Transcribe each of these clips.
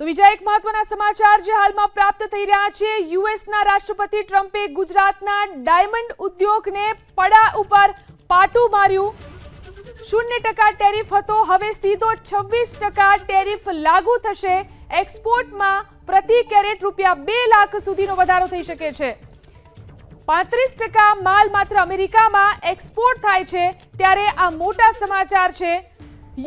તો બીજા એક મહત્વના સમાચાર જે હાલમાં પ્રાપ્ત થઈ રહ્યા છે, યુએસના રાષ્ટ્રપતિ ટ્રમ્પે ગુજરાતના ડાયમંડ ઉદ્યોગને પડા ઉપર પાટું માર્યું। 0% ટેરિફ હતો, હવે સીધો 26% ટેરિફ લાગુ થશે। એક્સપોર્ટમાં પ્રતિ કેરેટ ₹2 લાખ સુધીનો વધારો થઈ શકે છે। 35% માલ માત્ર અમેરિકામાં એક્સપોર્ટ થાય છે, ત્યારે આ મોટા સમાચાર છે।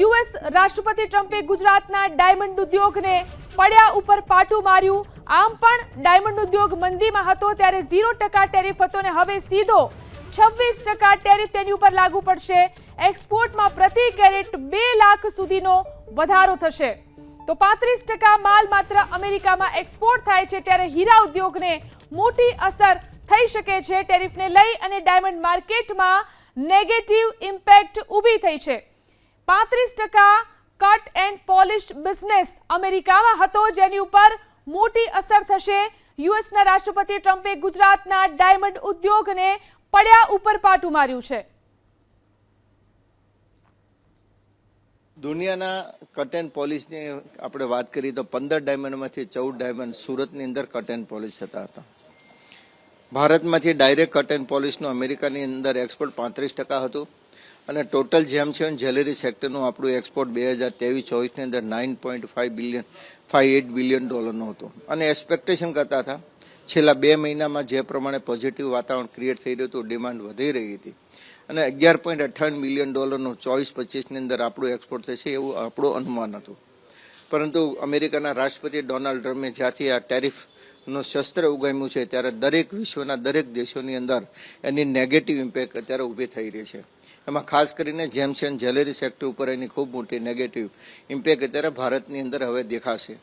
યુએસ રાષ્ટ્રપતિ ટ્રમ્પે ગુજરાતના ડાયમંડ ઉદ્યોગને પડ્યા ઉપર પાટું માર્યું। આમ પણ ડાયમંડ ઉદ્યોગ મંદીમાં હતો ત્યારે 0% ટેરિફ હતો ને હવે સીધો 26% ટેરિફ તેની ઉપર લાગુ પડશે। એક્સપોર્ટમાં પ્રતિ કેરેટ 2 લાખ સુધીનો વધારો થશે। તો 35% માલ માત્ર અમેરિકામાં એક્સપોર્ટ થાય છે, ત્યારે હીરા ઉદ્યોગને મોટી અસર થઈ શકે છે। ટેરિફને લઈ અને ડાયમંડ માર્કેટમાં નેગેટિવ ઇમ્પેક્ટ ઊભી થઈ છે। 35% કટ એન્ડ પોલિશ્ડ બિઝનેસ અમેરિકામાં હતો, જેની ઉપર મોટી અસર થશે। યુએસના રાષ્ટ્રપતિ ટ્રમ્પે ગુજરાતના ડાયમંડ ઉદ્યોગને પડ્યા ઉપર પાટું માર્યું છે। દુનિયાના કટ એન્ડ પોલિશની આપણે વાત કરીએ તો 15 ડાયમંડમાંથી 14 ડાયમંડ સુરતની અંદર કટ એન્ડ પોલિશ થતા હતા। ભારતમાંથી ડાયરેક્ટ કટ એન્ડ પોલિશનું અમેરિકાની અંદર એક્સપોર્ટ 35% હતું અને ટોટલ જેમ્સ એન્ડ જ્વેલરી સેક્ટરનું આપણું એક્સપોર્ટ 2023-24ની અંદર $9.58 બિલિયન હતો અને એક્સપેક્ટેશન કરતા હતા। છેલ્લા 2 મહિનામાં જે પ્રમાણે પોઝિટિવ વાતાવરણ ક્રિએટ થઈ રહ્યું હતું, ડિમાન્ડ વધી રહી હતી અને $11.58 બિલિયન 24-25ની અંદર આપણું એક્સપોર્ટ થશે એવું આપણું અનુમાન હતું। પરંતુ અમેરિકાના રાષ્ટ્રપતિ ડોનાલ્ડ ટ્રમ્પે જ્યારથી આ ટેરિફનું શસ્ત્ર ઉગામ્યું છે, ત્યારે દરેક વિશ્વના દરેક દેશોની અંદર એની નેગેટિવ ઇમ્પેક્ટ અત્યારે ઊભી થઈ રહી છે। એમાં ખાસ કરીને જેમ્સ એન્ડ જ્વેલરી સેક્ટર ઉપર એની ખૂબ મોટી નેગેટિવ ઇમ્પેક્ટ અત્યારે ભારતની અંદર હવે દેખાશે,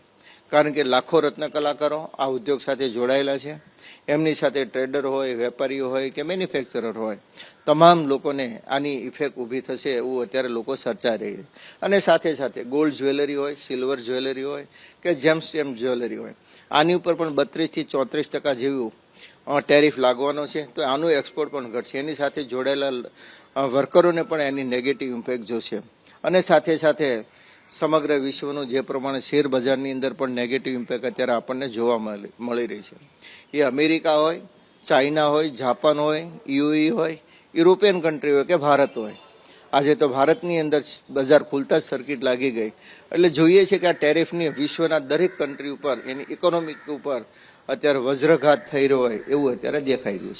કારણ કે લાખો રત્ન કલાકારો આ ઉદ્યોગ સાથે જોડાયેલા છે। એમની સાથે ટ્રેડર હોય, વેપારીઓ હોય કે મેન્યુફેક્ચરર હોય, તમામ લોકોને આની ઇફેક્ટ ઊભી થશે એવું અત્યારે લોકો ચર્ચા રહી છે। અને સાથે સાથે ગોલ્ડ જ્વેલરી હોય, સિલ્વર જ્વેલરી હોય કે જેમ્સ જ્વેલરી હોય, આની ઉપર પણ 32% થી 34% જેવું ટેરિફ લાગવાનો છે। તો આનું એક્સપોર્ટ પણ ઘટશે, એની સાથે જોડાયેલા વર્કરોને પણ એની નેગેટિવ ઇમ્પેક્ટ જોશે। અને સાથે સાથે સમગ્ર વિશ્વનું જે પ્રમાણે શેર બજારની અંદર પણ નેગેટિવ ઇમ્પેક્ટ અત્યારે આપણને જોવા મળી રહી છે। એ અમેરિકા હોય, ચાઇના હોય, જાપાન હોય, યુએઈ હોય, યુરોપિયન કન્ટ્રી હોય કે ભારત હોય, આજે તો ભારતની અંદર બજાર ખુલતા જ સર્કિટ લાગી ગઈ। એટલે જોઈએ છે કે આ ટેરિફની વિશ્વના દરેક કન્ટ્રી ઉપર, એની ઇકોનોમિક ઉપર અત્યારે વજ્રઘાત થઈ રહ્યો હોય એવું અત્યારે દેખાઈ રહ્યું છે।